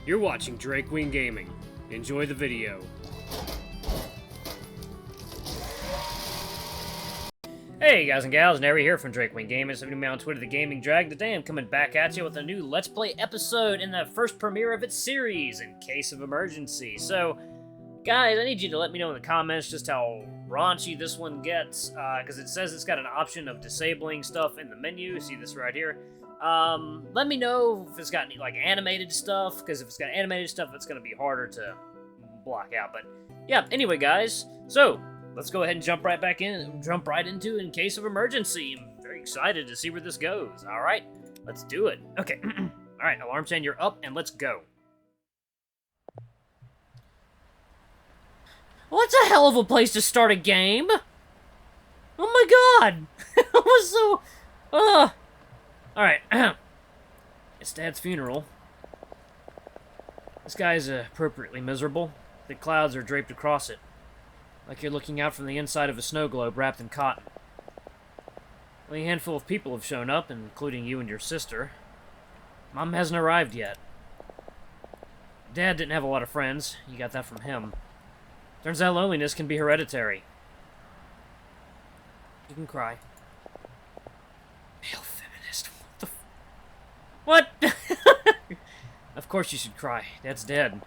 You're watching Drake Wing Gaming. Enjoy the video. Hey guys and gals, Nary here from Drake Wing Gaming. Somebody me on Twitter, The Gaming Drag. Today I'm coming back at you with a new Let's Play episode in the first premiere of its series, In Case of Emergency. So, guys, I need you to let me know in the comments just how raunchy this one gets, because it says it's got an option of disabling stuff in the menu. See this right here? Let me know if it's got any, like, animated stuff, because if it's got animated stuff, it's going to be harder to block out. But, yeah, anyway, guys, so let's go ahead and jump right into In Case of Emergency. I'm very excited to see where this goes. All right, let's do it. Okay, all right, alarm chain, you're up, and let's go. Well, that's a hell of a place to start a game. Oh my god, I was so, all right, it's Dad's funeral. The sky is appropriately miserable. The clouds are draped across it, like you're looking out from the inside of a snow globe wrapped in cotton. Only a handful of people have shown up, including you and your sister. Mom hasn't arrived yet. Dad didn't have a lot of friends. You got that from him. Turns out loneliness can be hereditary. You can cry. Male feminist. What? Of course you should cry. Dad's dead.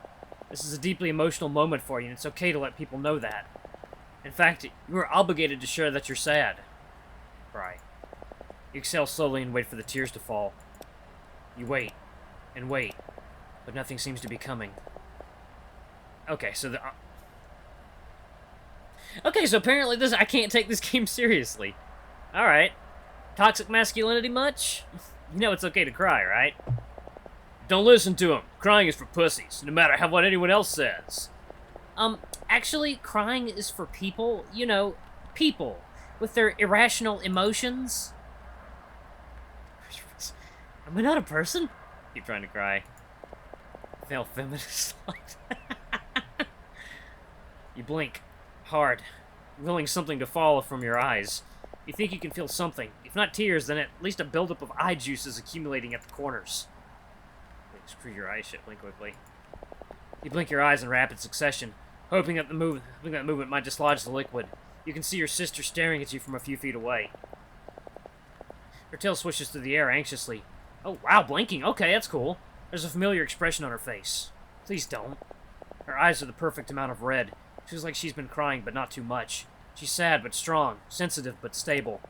This is a deeply emotional moment for you, and it's okay to let people know that. In fact, you are obligated to share that you're sad. Cry. You exhale slowly and wait for the tears to fall. You wait, and wait, but nothing seems to be coming. Okay, so apparently I can't take this game seriously. Alright. Toxic masculinity much? You know it's okay to cry, right? Don't listen to him. Crying is for pussies, no matter what anyone else says. Actually, crying is for people, you know, people, with their irrational emotions. Am I not a person? Keep trying to cry. Male feminist. You blink. Hard. Willing something to fall from your eyes. You think you can feel something. If not tears, then at least a buildup of eye juice is accumulating at the corners. Wait, screw your eyes shut. Blink quickly. You blink your eyes in rapid succession, hoping that movement might dislodge the liquid. You can see your sister staring at you from a few feet away. Her tail swishes through the air anxiously. Oh, wow, blinking. Okay, that's cool. There's a familiar expression on her face. Please don't. Her eyes are the perfect amount of red. Feels like she's been crying, but not too much. She's sad, but strong. Sensitive, but stable.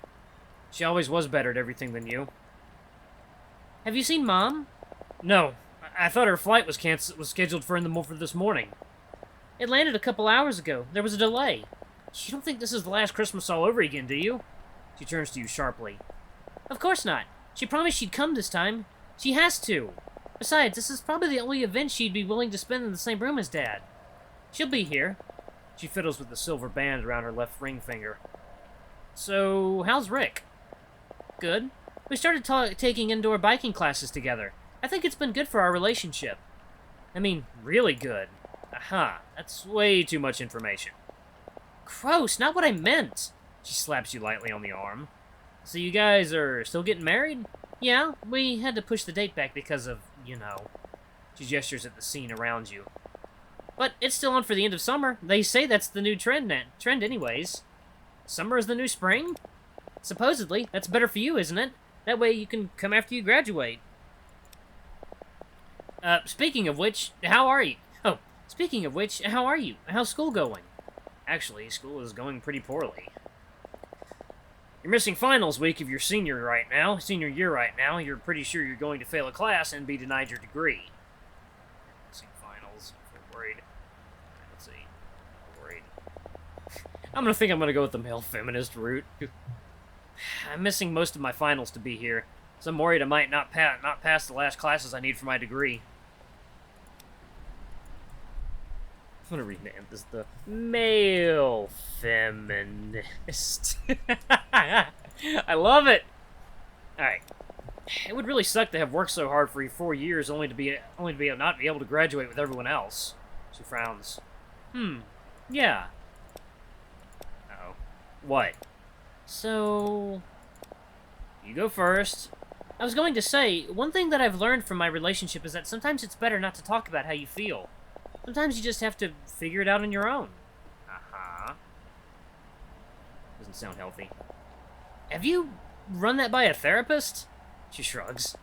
She always was better at everything than you. Have you seen Mom? No. I thought her flight was scheduled for this morning. It landed a couple hours ago. There was a delay. You don't think this is the last Christmas all over again, do you? She turns to you sharply. Of course not. She promised she'd come this time. She has to. Besides, this is probably the only event she'd be willing to spend in the same room as Dad. She'll be here. She fiddles with the silver band around her left ring finger. So, how's Rick? Good. We started taking indoor biking classes together. I think it's been good for our relationship. I mean, really good. Aha, that's way too much information. Gross, not what I meant. She slaps you lightly on the arm. So you guys are still getting married? Yeah, we had to push the date back because of, you know. She gestures at the scene around you. But it's still on for the end of summer. They say that's the new trend anyways. Summer is the new spring? Supposedly. That's better for you, isn't it? That way you can come after you graduate. Speaking of which, how are you? Oh, speaking of which, how are you? How's school going? Actually, school is going pretty poorly. You're missing finals week of your senior year right now. You're pretty sure you're going to fail a class and be denied your degree. Missing finals. I'm worried. Let's see. I'm worried. I'm gonna go with the male feminist route. I'm missing most of my finals to be here, so I'm worried I might not pass the last classes I need for my degree. I'm gonna rename this the male feminist. I love it. All right. It would really suck to have worked so hard for 4 years only to not be able to graduate with everyone else. She frowns. Yeah. Uh-oh. What? So, you go first. I was going to say, one thing that I've learned from my relationship is that sometimes it's better not to talk about how you feel. Sometimes you just have to figure it out on your own. Uh-huh. Doesn't sound healthy. Have you run that by a therapist? She shrugs.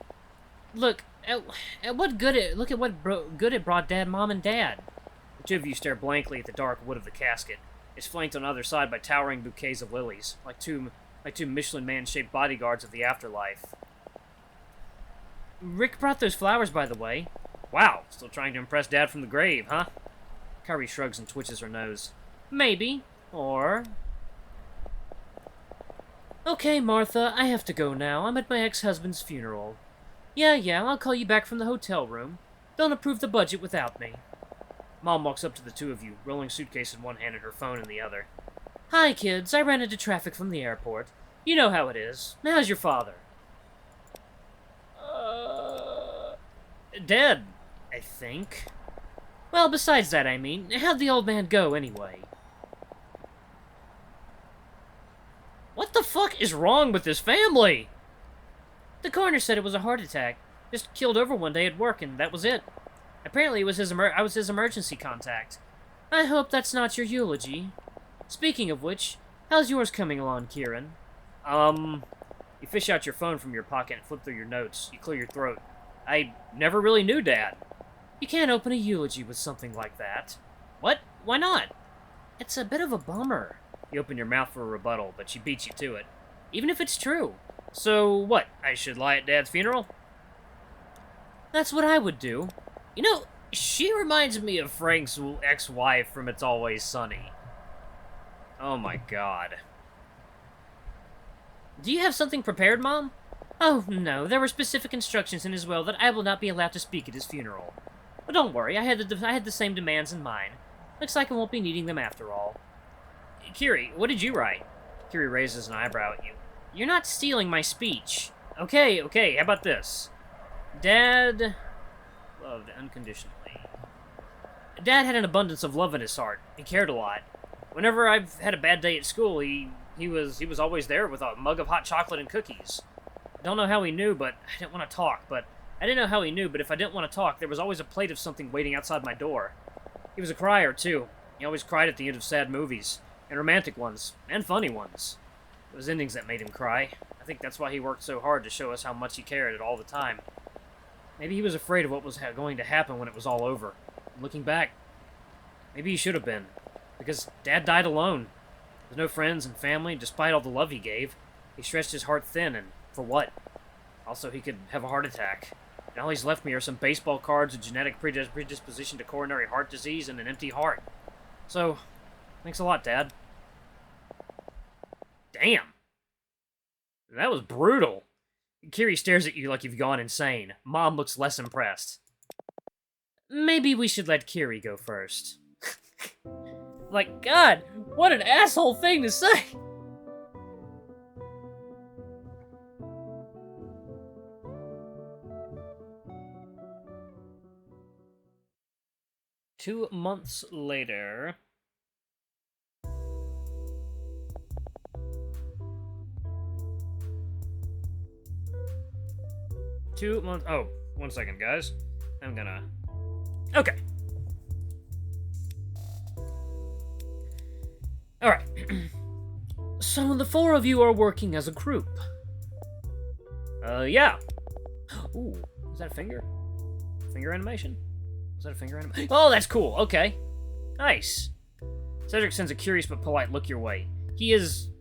Look, at what good it brought Dad, Mom, and Dad. The two of you stare blankly at the dark wood of the casket. It's flanked on either side by towering bouquets of lilies, like two Michelin Man-shaped bodyguards of the afterlife. Rick brought those flowers, by the way. Wow, still trying to impress Dad from the grave, huh? Kyrie shrugs and twitches her nose. Maybe, or... Okay, Martha, I have to go now. I'm at my ex-husband's funeral. Yeah, I'll call you back from the hotel room. Don't approve the budget without me. Mom walks up to the two of you, rolling suitcase in one hand and her phone in the other. Hi, kids. I ran into traffic from the airport. You know how it is. How's your father? Dead, I think. Well, besides that, I mean, how'd the old man go, anyway? What the fuck is wrong with this family? The coroner said it was a heart attack. Just killed over one day at work, and that was it. Apparently, it was I was his emergency contact. I hope that's not your eulogy. Speaking of which, how's yours coming along, Kieran? You fish out your phone from your pocket and flip through your notes. You clear your throat. I never really knew Dad. You can't open a eulogy with something like that. What? Why not? It's a bit of a bummer. You open your mouth for a rebuttal, but she beats you to it. Even if it's true. So, what? I should lie at Dad's funeral? That's what I would do. You know, she reminds me of Frank's ex-wife from It's Always Sunny. Oh my god. Do you have something prepared, Mom? Oh, no, there were specific instructions in his will that I will not be allowed to speak at his funeral. But don't worry, I had the same demands in mind. Looks like I won't be needing them after all. Kiri, what did you write? Kiri raises an eyebrow at you. You're not stealing my speech. Okay, how about this? Dad loved unconditionally. Dad had an abundance of love in his heart. He cared a lot. Whenever I've had a bad day at school, he was always there with a mug of hot chocolate and cookies. Don't know how he knew, but I didn't want to talk. But I didn't know how he knew, but if I didn't want to talk, there was always a plate of something waiting outside my door. He was a crier, too. He always cried at the end of sad movies, and romantic ones, and funny ones. It was endings that made him cry. I think that's why he worked so hard to show us how much he cared at all the time. Maybe he was afraid of what was going to happen when it was all over. And looking back, maybe he should have been, because Dad died alone. With no friends and family, despite all the love he gave. He stretched his heart thin, and for what? Also, he could have a heart attack. And all he's left me are some baseball cards, a genetic predisposition to coronary heart disease, and an empty heart. So, thanks a lot, Dad. Damn. That was brutal. Kiri stares at you like you've gone insane. Mom looks less impressed. Maybe we should let Kiri go first. Like, God, what an asshole thing to say! Two months later... Oh, 1 second, guys. I'm gonna... Okay. Alright. So the four of you are working as a group. Yeah. Ooh, is that a finger? Finger animation? Is that a finger animation? Oh, that's cool. Okay. Nice. Cedric sends a curious but polite look your way. He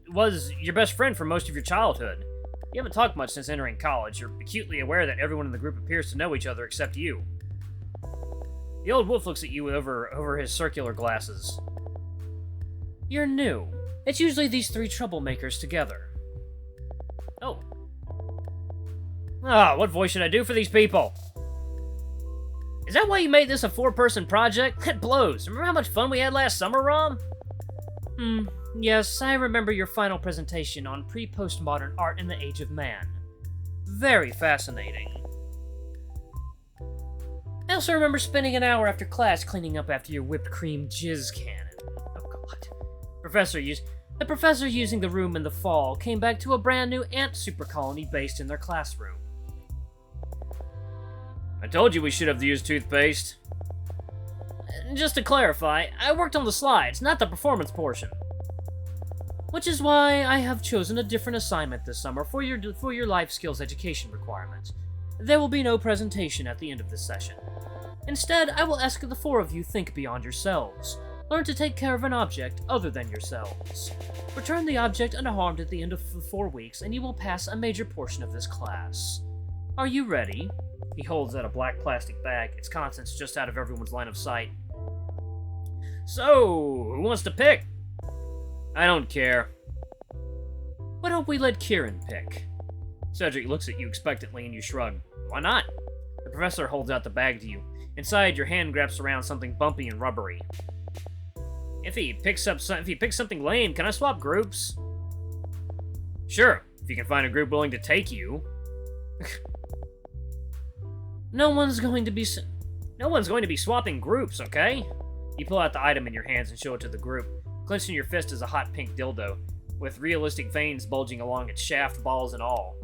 was your best friend for most of your childhood. You haven't talked much since entering college. You're acutely aware that everyone in the group appears to know each other except you. The old wolf looks at you over his circular glasses. You're new. It's usually these three troublemakers together. Oh. Ah, what voice should I do for these people? Is that why you made this a 4-person project? That blows. Remember how much fun we had last summer, Rom? Yes, I remember your final presentation on pre-postmodern art in the Age of Man. Very fascinating. I also remember spending an hour after class cleaning up after your whipped cream jizz cannon. Oh god. The professor using the room in the fall came back to a brand new ant super colony based in their classroom. I told you we should have used toothpaste. Just to clarify, I worked on the slides, not the performance portion. Which is why I have chosen a different assignment this summer for your life skills education requirements. There will be no presentation at the end of this session. Instead, I will ask the four of you think beyond yourselves. Learn to take care of an object other than yourselves. Return the object unharmed at the end of the 4 weeks, and you will pass a major portion of this class. Are you ready? He holds out a black plastic bag, its contents just out of everyone's line of sight. So, who wants to pick? I don't care. Why don't we let Kieran pick? Cedric looks at you expectantly and you shrug. Why not? The professor holds out the bag to you. Inside, your hand grabs around something bumpy and rubbery. If he picks something lame, can I swap groups? Sure, if you can find a group willing to take you. No one's going to be swapping groups, okay? You pull out the item in your hands and show it to the group. Clenched in your fist is a hot pink dildo, with realistic veins bulging along its shaft, balls, and all.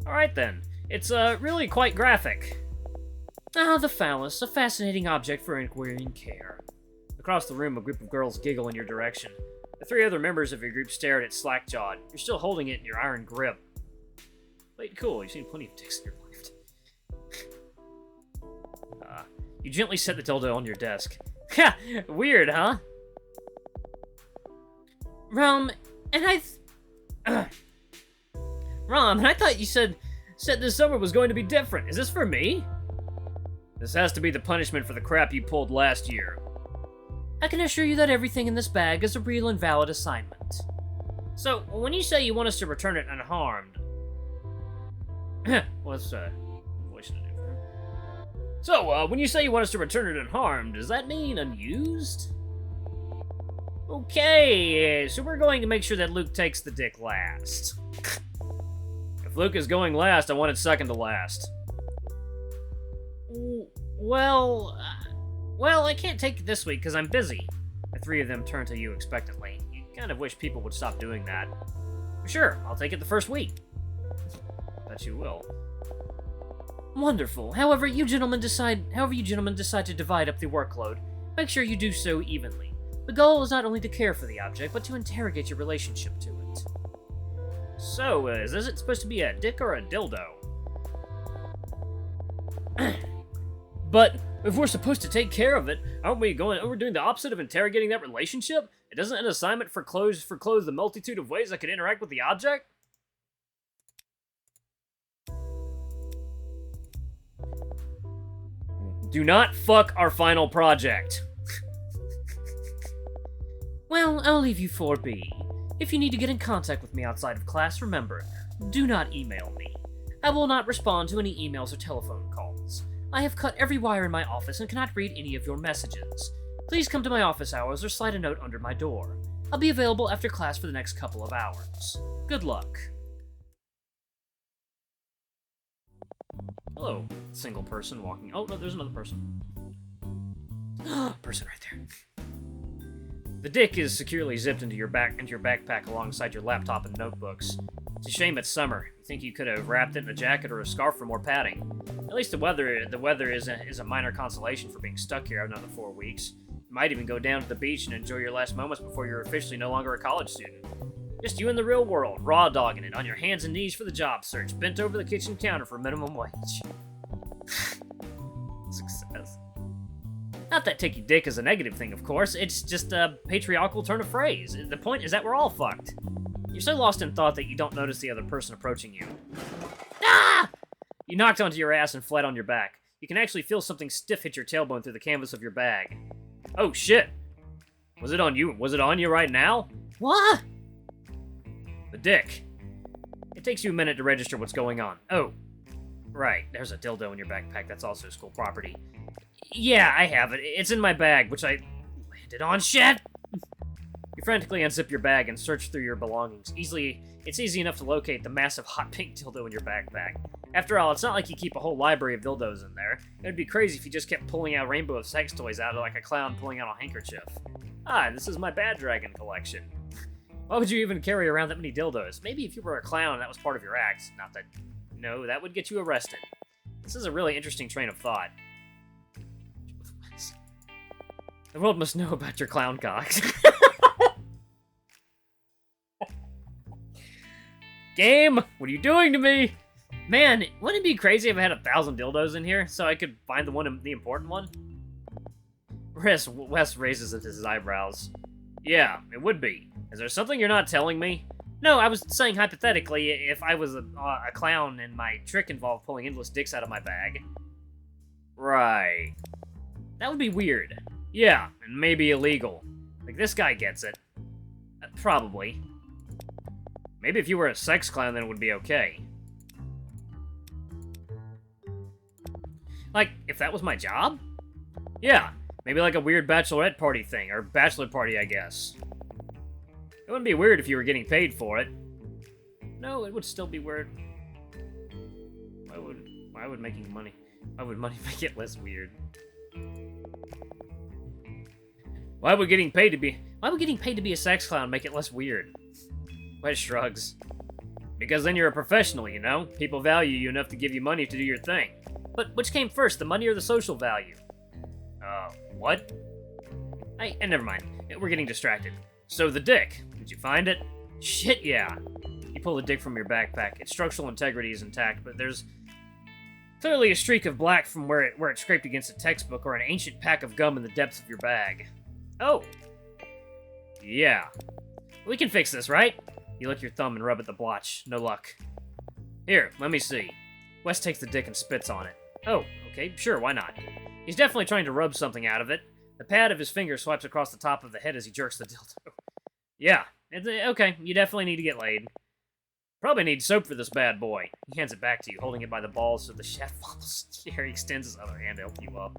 Alright then. It's, really quite graphic. Ah, the phallus, a fascinating object for inquiry and care. Across the room, a group of girls giggle in your direction. The 3 other members of your group stare at it slack-jawed. You're still holding it in your iron grip. Wait, cool, you've seen plenty of dicks in your life. You gently set the dildo on your desk. Ha! Weird, huh? Rom, and I thought you said this summer was going to be different. Is this for me? This has to be the punishment for the crap you pulled last year. I can assure you that everything in this bag is a real and valid assignment. So, when you say you want us to return it unharmed... What's, voice to do? So, when you say you want us to return it unharmed, does that mean unused? Okay, so we're going to make sure that Luke takes the dick last. If Luke is going last, I want it second to last. Well, I can't take it this week because I'm busy. The 3 of them turn to you expectantly. You kind of wish people would stop doing that. Sure, I'll take it the first week. Bet you will. Wonderful. However you gentlemen decide to divide up the workload, make sure you do so evenly. The goal is not only to care for the object, but to interrogate your relationship to it. So, is it supposed to be a dick or a dildo? But if we're supposed to take care of it, aren't we doing the opposite of interrogating that relationship? It doesn't an assignment foreclose the multitude of ways I could interact with the object? Do not fuck our final project. Well, I'll leave you 4B. If you need to get in contact with me outside of class, remember, do not email me. I will not respond to any emails or telephone calls. I have cut every wire in my office and cannot read any of your messages. Please come to my office hours or slide a note under my door. I'll be available after class for the next couple of hours. Good luck. Hello, single person walking. Oh, no, there's another person. Person right there. The dick is securely zipped into your backpack alongside your laptop and notebooks. It's a shame it's summer. You think you could have wrapped it in a jacket or a scarf for more padding. At least the weather is a minor consolation for being stuck here another 4 weeks. You might even go down to the beach and enjoy your last moments before you're officially no longer a college student. Just you in the real world, raw dogging it, on your hands and knees for the job search, bent over the kitchen counter for minimum wage. Success. Not that taking dick is a negative thing, of course. It's just a patriarchal turn of phrase. The point is that we're all fucked. You're so lost in thought that you don't notice the other person approaching you. Ah! You knocked onto your ass and fled on your back. You can actually feel something stiff hit your tailbone through the canvas of your bag. Oh, shit. Was it on you? Was it on you right now? What? The dick. It takes you a minute to register what's going on. Oh. Right, there's a dildo in your backpack. That's also school property. Yeah, I have it. It's in my bag, which I landed on. Shit! You frantically unzip your bag and search through your belongings. It's easy enough to locate the massive hot pink dildo in your backpack. After all, it's not like you keep a whole library of dildos in there. It'd be crazy if you just kept pulling out rainbow of sex toys out like a clown pulling out a handkerchief. Ah, this is my Bad Dragon collection. Why would you even carry around that many dildos? Maybe if you were a clown and that was part of your act. Not that No, that would get you arrested. This is a really interesting train of thought. The world must know about your clown cocks. Game, what are you doing to me? Man, wouldn't it be crazy if I had 1,000 dildos in here so I could find the important one? Wes raises his eyebrows. Yeah, it would be. Is there something you're not telling me? No, I was saying hypothetically, if I was a clown and my trick involved pulling endless dicks out of my bag. Right. That would be weird. Yeah, and maybe illegal. Like, this guy gets it. Probably. Maybe if you were a sex clown, then it would be okay. Like, if that was my job? Yeah, maybe like a weird bachelorette party thing, or bachelor party, I guess. It wouldn't be weird if you were getting paid for it. No, it would still be weird. Why would making money... Why would money make it less weird? Why would getting paid to be a sex clown make it less weird? Wes shrugs. Because then you're a professional, you know? People value you enough to give you money to do your thing. But which came first, the money or the social value? What? Never mind. We're getting distracted. So the dick. Did you find it? Shit, yeah. You pull the dick from your backpack. Its structural integrity is intact, but there's clearly a streak of black from where it scraped against a textbook or an ancient pack of gum in the depths of your bag. Oh. Yeah. We can fix this, right? You lick your thumb and rub at the blotch. No luck. Here, let me see. Wes takes the dick and spits on it. Oh, okay, sure, why not? He's definitely trying to rub something out of it. The pad of his finger swipes across the top of the head as he jerks the dildo. Yeah, okay, you definitely need to get laid. Probably need soap for this bad boy. He hands it back to you, holding it by the balls so the shaft falls. Here, he extends his other hand to help you up.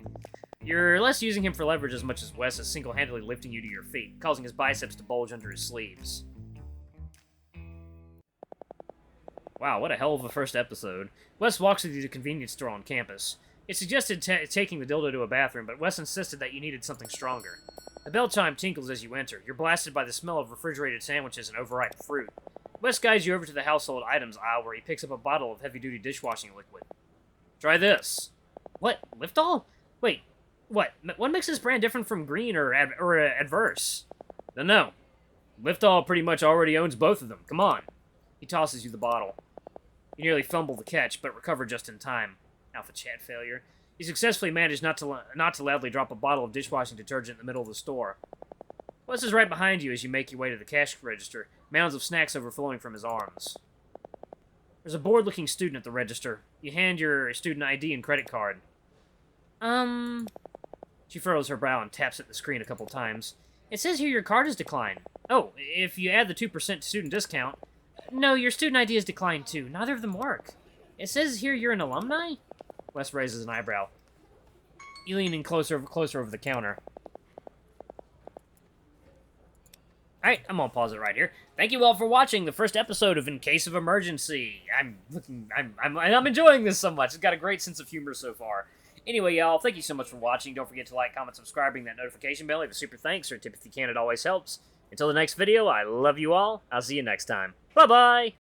You're less using him for leverage as much as Wes is single-handedly lifting you to your feet, causing his biceps to bulge under his sleeves. Wow, what a hell of a first episode. Wes walks with you to the convenience store on campus. It suggested taking the dildo to a bathroom, but Wes insisted that you needed something stronger. The bell chime tinkles as you enter. You're blasted by the smell of refrigerated sandwiches and overripe fruit. Wes guides you over to the household items aisle where he picks up a bottle of heavy-duty dishwashing liquid. Try this. What? Liftol? Wait, what? What makes this brand different from Green or Adverse? No. Liftol pretty much already owns both of them. Come on. He tosses you the bottle. You nearly fumble the catch, but recover just in time. Alpha chat failure. You successfully managed not to loudly drop a bottle of dishwashing detergent in the middle of the store. Wes is right behind you as you make your way to the cash register, mounds of snacks overflowing from his arms. There's a bored-looking student at the register. You hand your student ID and credit card. She furrows her brow and taps at the screen a couple times. It says here your card is declined. Oh, if you add the 2% student discount... No, your student ID is declined too. Neither of them work. It says here you're an alumni? Wes raises an eyebrow. You lean in closer over the counter. Alright, I'm gonna pause it right here. Thank you all for watching the first episode of In Case of Emergency. I'm enjoying this so much. It's got a great sense of humor so far. Anyway, y'all, thank you so much for watching. Don't forget to like, comment, subscribe, ring that notification bell. Leave a super thanks or a tip if you can. It always helps. Until the next video, I love you all. I'll see you next time. Bye-bye!